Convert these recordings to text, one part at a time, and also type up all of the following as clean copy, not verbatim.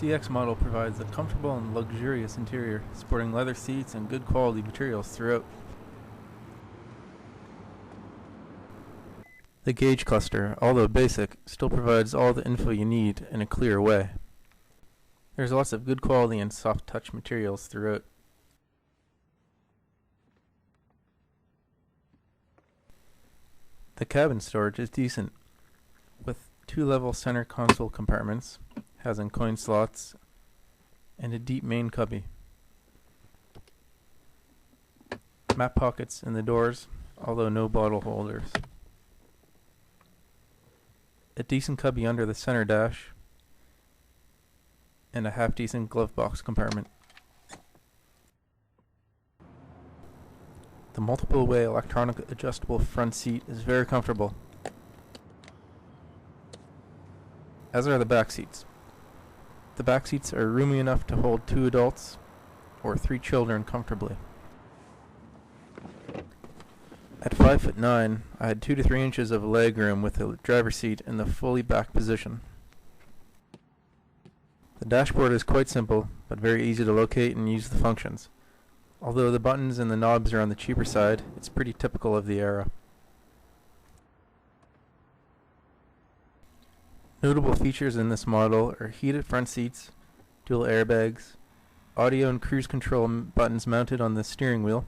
CX model provides a comfortable and luxurious interior, sporting leather seats and good quality materials throughout. The gauge cluster, although basic, still provides all the info you need in a clear way. There's lots of good quality and soft touch materials throughout. The cabin storage is decent, with 2-level center console compartments, housing coin slots, and a deep main cubby. Map pockets in the doors, although no bottle holders. A decent cubby under the center dash, and a half-decent glove box compartment. The multiple-way electronic adjustable front seat is very comfortable, as are the back seats. The back seats are roomy enough to hold 2 adults or 3 children comfortably. At 5'9", I had 2 to 3 inches of leg room with the driver's seat in the fully back position. The dashboard is quite simple, but very easy to locate and use the functions. Although the buttons and the knobs are on the cheaper side, it's pretty typical of the era. Notable features in this model are heated front seats, dual airbags, audio and cruise control buttons mounted on the steering wheel,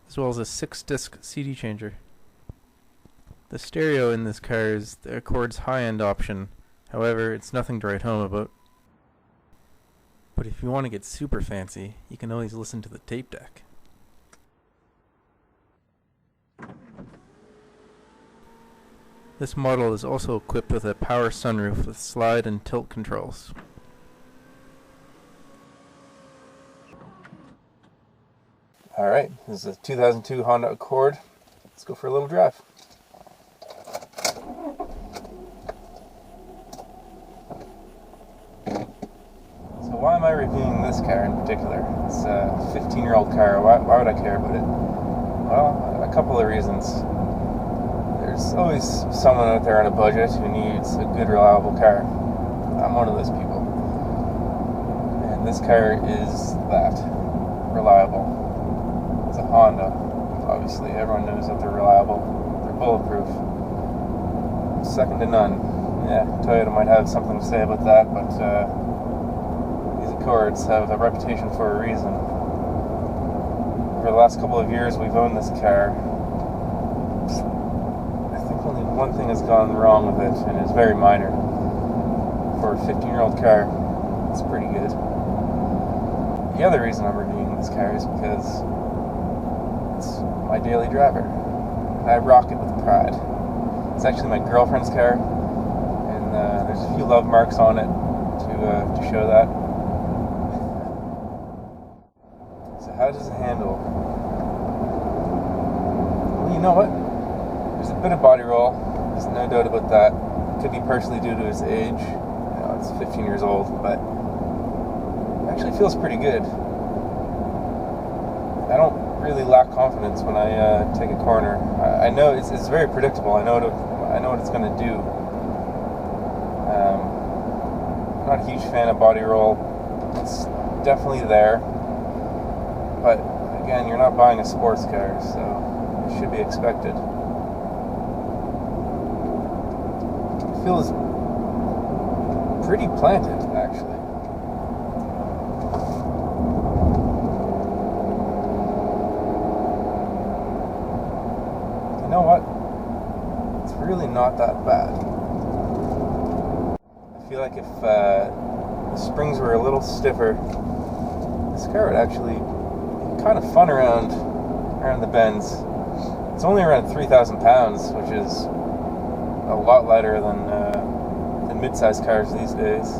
as well as a 6-disc CD changer. The stereo in this car is the Accord's high-end option, however, it's nothing to write home about. But if you want to get super fancy, you can always listen to the tape deck. This model is also equipped with a power sunroof with slide and tilt controls. Alright, this is a 2002 Honda Accord. Let's go for a little drive. So why am I reviewing this car in particular? It's a 15-year-old car. Why would I care about it? Well, a couple of reasons. There's always someone out there on a budget who needs a good, reliable car. I'm one of those people. And this car is that. Reliable. It's a Honda. Obviously, everyone knows that they're reliable. They're bulletproof. Second to none. Yeah, Toyota might have something to say about that, but these Accords have a reputation for a reason. Over the last couple of years we've owned this car, I think only one thing has gone wrong with it, and it's very minor. For a 15-year-old car, it's pretty good. The other reason I'm reviewing this car is because it's my daily driver. I rock it with pride. It's actually my girlfriend's car, and there's a few love marks on it to show that. So how does it handle? Well, you know what? There's a bit of body roll. There's no doubt about that. It could be partially due to his age. You know, it's 15 years old, but it actually feels pretty good. I don't really lack confidence when I take a corner. I know it's very predictable. I know what it's going to do. I'm not a huge fan of body roll. It's definitely there, but again, you're not buying a sports car, so it should be expected. It feels pretty planted, actually. You know what? It's really not that bad. I feel like if the springs were a little stiffer, this car would actually be kind of fun around the bends. It's only around 3,000 pounds, which is a lot lighter than mid-sized cars these days.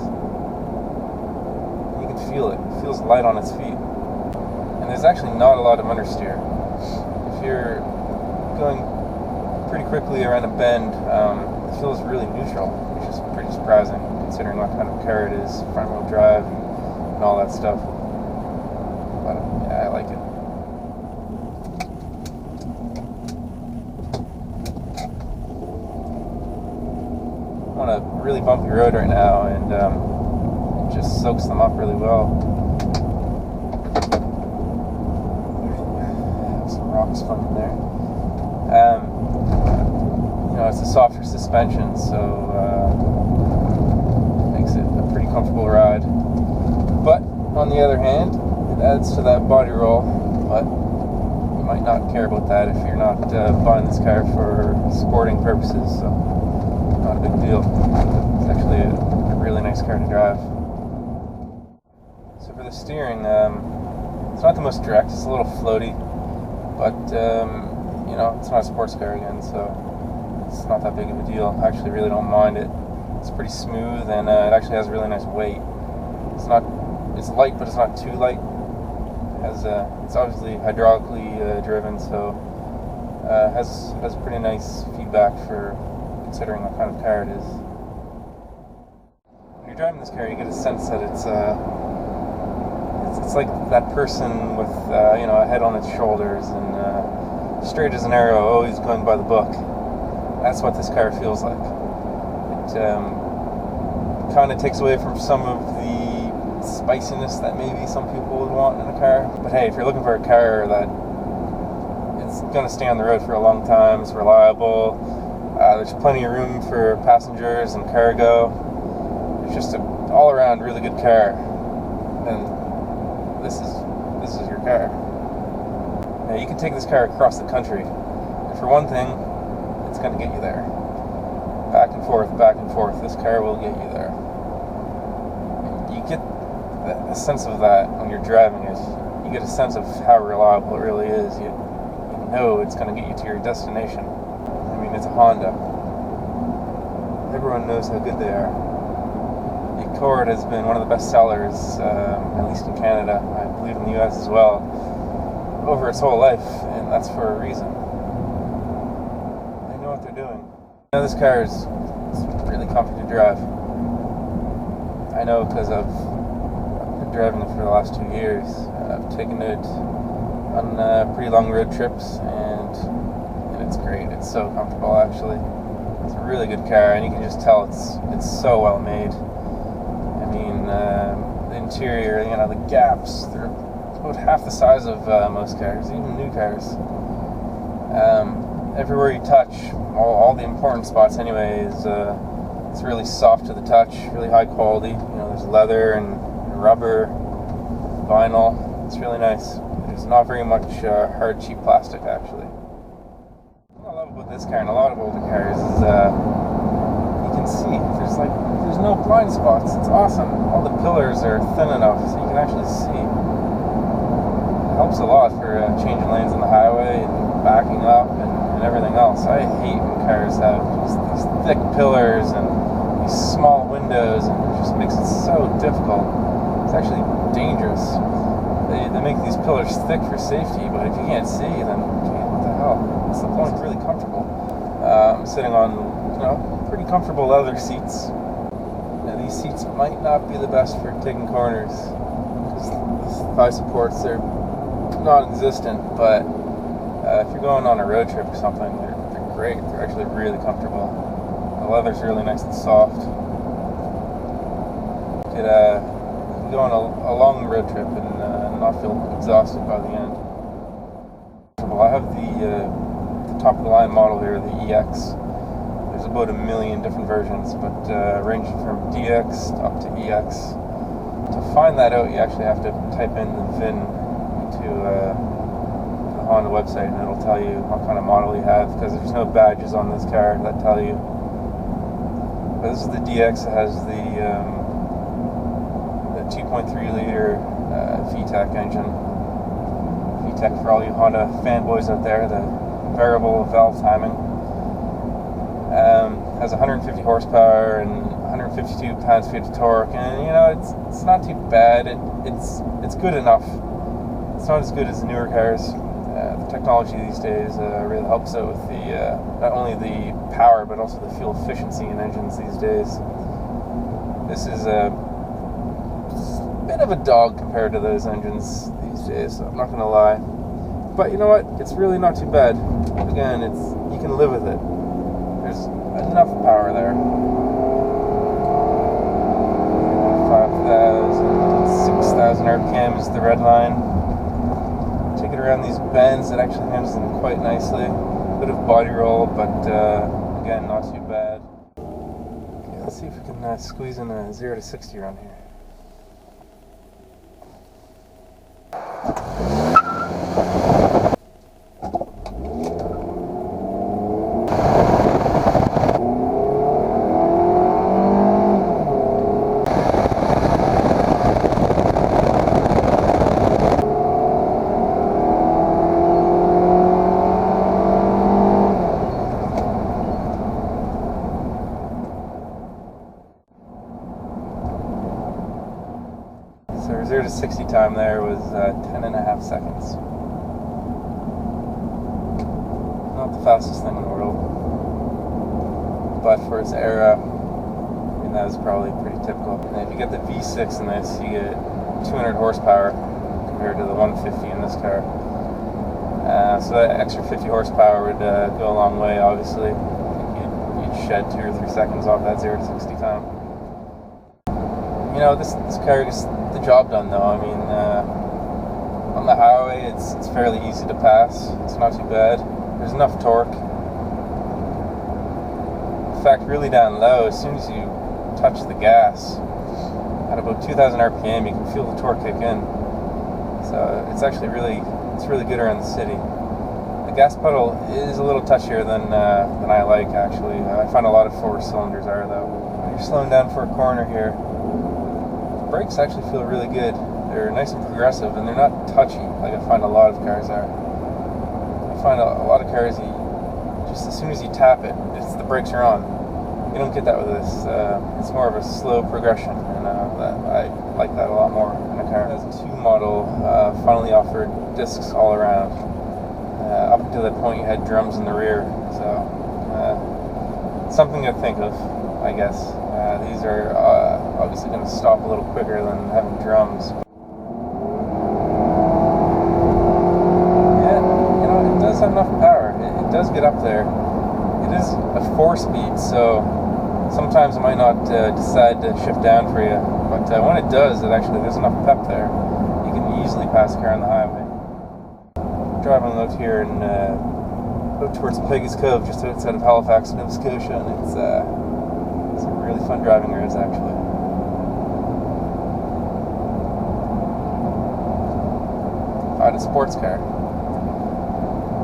You can feel it. It feels light on its feet. And there's actually not a lot of understeer. If you're going pretty quickly around a bend, it feels really neutral, which is pretty surprising considering what kind of car it is, front-wheel drive and all that stuff. But yeah, I like it. I'm on a really bumpy road right now, and just soaks them up really well. Some rocks floating there. It's a softer suspension, so makes it a pretty comfortable ride. But on the other hand, it adds to that body roll, but you might not care about that if you're not buying this car for sporting purposes, so not a big deal. It's actually a really nice car to drive. So for the steering, it's not the most direct, it's a little floaty, but it's not a sports car again, so it's not that big of a deal. I actually really don't mind it. It's pretty smooth, and it actually has a really nice weight. It's light, but it's not too light. It's obviously hydraulically driven, so has pretty nice feedback for considering what kind of car it is. When you're driving this car, you get a sense that it's like that person with a head on its shoulders and straight as an arrow, always going by the book. That's what this car feels like. It kind of takes away from some of the spiciness that maybe some people would want in a car. But hey, if you're looking for a car that it's going to stay on the road for a long time, it's reliable, there's plenty of room for passengers and cargo, it's just an all-around really good car, then this is your car. Now, you can take this car across the country, and for one thing, it's going to get you there. Back and forth, this car will get you there. You get a sense of that when you're driving it. You get a sense of how reliable it really is. You know it's going to get you to your destination. I mean, it's a Honda. Everyone knows how good they are. The Accord has been one of the best sellers, at least in Canada, I believe in the US as well, over its whole life, and that's for a reason. They know what they're doing. This car is really comfy to drive. I know because I've been driving it for the last 2 years. I've taken it on pretty long road trips, and it's great. It's so comfortable, actually. It's a really good car, and you can just tell it's so well made. I mean, the interior, the gaps, they're about half the size of most cars, even new cars. Everywhere you touch, all the important spots anyway, it's really soft to the touch, really high quality. There's leather and rubber, vinyl. It's really nice. There's not very much hard, cheap plastic, actually. What I love about this car and a lot of older cars is you can see. There's no blind spots. It's awesome. All the pillars are thin enough so you can actually see. It helps a lot for changing lanes on the highway and backing up and everything else. I hate when cars have these thick pillars and these small windows, and it just makes it so difficult. It's actually dangerous. They make these pillars thick for safety, but if you can't see, then what the hell? What's the point? It's really comfortable. I'm sitting on pretty comfortable leather seats. Now, these seats might not be the best for taking corners because the thigh supports are non-existent, but if you're going on a road trip or something, they're great. They're actually really comfortable. The leather's really nice and soft. You can go on a long road trip and not feel exhausted by the end. I have the top of the line model here, the EX. There's about 1 million different versions, but ranging from DX up to EX. To find that out, you actually have to type in the VIN into the Honda website, and it'll tell you what kind of model you have, because there's no badges on this car that tell you. But this is the DX. It has the 2.3 liter VTEC engine. VTEC for all you Honda fanboys out there, the variable valve timing. Has 150 horsepower and 152 pounds-feet of torque, and it's not too bad. It's good enough. It's not as good as the newer cars. The technology these days really helps out with the not only the power but also the fuel efficiency in engines these days. This is a bit of a dog compared to those engines these days, so I'm not going to lie. But you know what? It's really not too bad. Again, you can live with it. There's enough power there. 5,000. 2,000 RPM is the red line. Take it around these bends, it actually handles them quite nicely. Bit of body roll, but again, not too bad. Okay, let's see if we can squeeze in a 0 to 60 around here. So our 0 to 60 time there was 10.5 seconds. Not the fastest thing in the world, but for its era, I mean, that was probably pretty typical. And if you get the V6 in this, you get 200 horsepower compared to the 150 in this car. So that extra 50 horsepower would go a long way, obviously. You'd shed 2 or 3 seconds off that 0 to 60 time. You know, this car gets the job done, though. I mean, on the highway, it's fairly easy to pass. It's not too bad. There's enough torque. In fact, really down low, as soon as you touch the gas, at about 2,000 RPM, you can feel the torque kick in. So it's actually really good around the city. The gas pedal is a little touchier than I like, actually. I find a lot of 4 cylinders are, though. When you're slowing down for a corner here, brakes actually feel really good. They're nice and progressive, and they're not touchy like I find a lot of cars are. I find a lot of cars, just as soon as you tap it, the brakes are on. You don't get that with this. It's more of a slow progression, and I like that a lot more in a car. The 2002 model finally offered discs all around. Up until that point, you had drums in the rear, so something to think of, I guess. These are obviously going to stop a little quicker than having drums. Yeah, you know, it does have enough power. It does get up there. It is a 4-speed, so sometimes it might not decide to shift down for you. But when it does, there's enough pep there. You can easily pass a car on the highway. Driving out here and out towards Peggy's Cove, just outside of Halifax, Nova Scotia, and it's really fun driving roads, actually. If I had a sports car,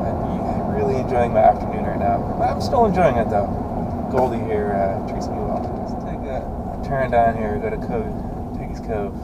I'd be really enjoying my afternoon right now. I'm still enjoying it, though. Goldie here treats me well. Let's take a turn down here, go to Peggy's Cove.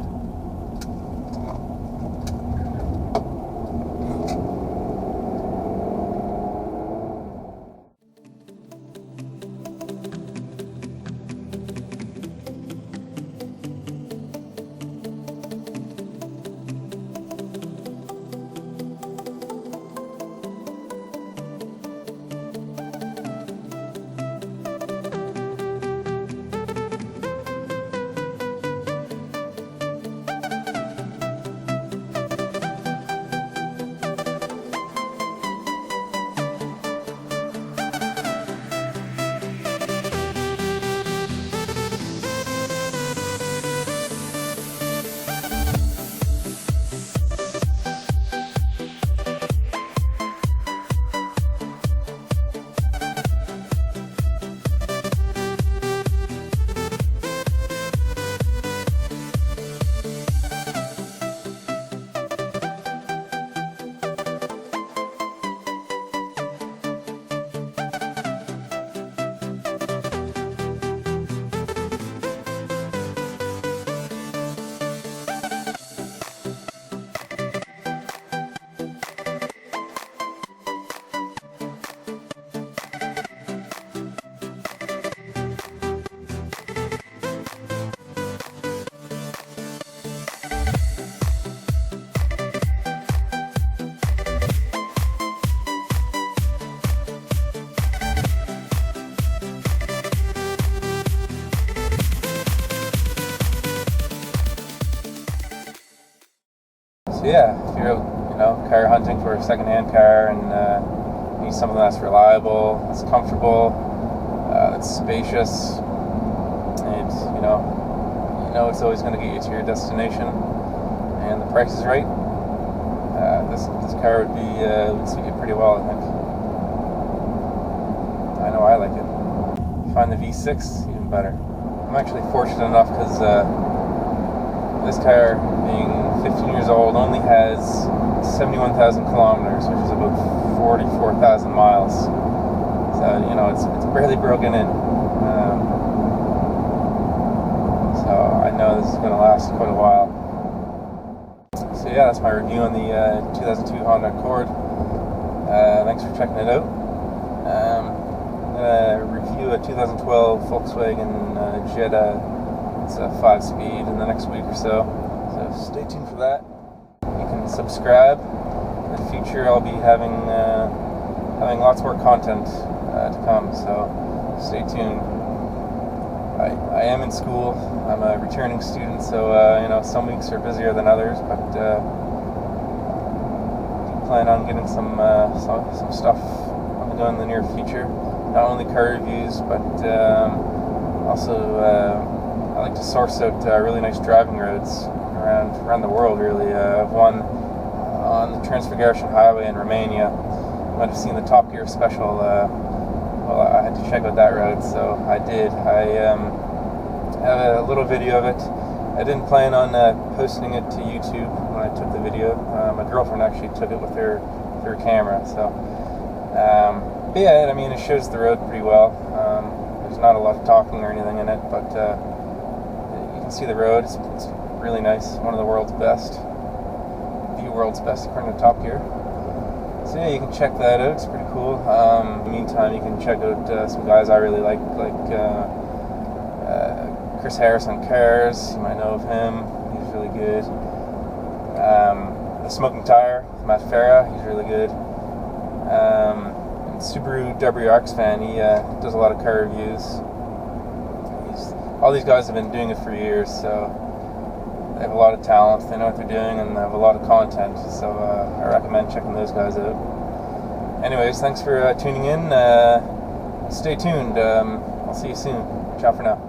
So yeah, if you're car hunting for a second-hand car and you need something that's reliable, that's comfortable, that's spacious, and you know it's always going to get you to your destination, and the price is right, this car would suit you pretty well, I think. I know I like it. Find the V6 even better. I'm actually fortunate enough because this car, being 15 years old, only has 71,000 kilometers, which is about 44,000 miles. So, you know, it's barely broken in. So I know this is going to last quite a while. So yeah, that's my review on the 2002 Honda Accord. Thanks for checking it out. I'm going to review a 2012 Volkswagen Jetta. It's a 5-speed in the next week or so. So stay tuned for that. You can subscribe. In the future, I'll be having lots more content to come. So stay tuned. I am in school. I'm a returning student, so you know, some weeks are busier than others. But I do plan on getting some stuff on the go in the near future. Not only car reviews, but also I like to source out really nice driving roads around the world. Really, I've one on the Transfiguration Highway in Romania. You might have seen the Top Gear special. Well, I had to check out that road, so I did. I have a little video of it. I didn't plan on posting it to YouTube when I took the video. My girlfriend actually took it with her camera, so but yeah, I mean, it shows the road pretty well. There's not a lot of talking or anything in it, but you can see the road. It's really nice. One of the world's best. The world's best, according to Top Gear. So yeah, you can check that out. It's pretty cool. In the meantime, you can check out some guys I really like Chris Harris on Cars. You might know of him. He's really good. The Smoking Tire with Matt Farah. He's really good. And Subaru WRX fan. He does a lot of car reviews. All these guys have been doing it for years, so they have a lot of talent. They know what they're doing, and they have a lot of content. So I recommend checking those guys out. Anyways, thanks for tuning in. Stay tuned. I'll see you soon. Ciao for now.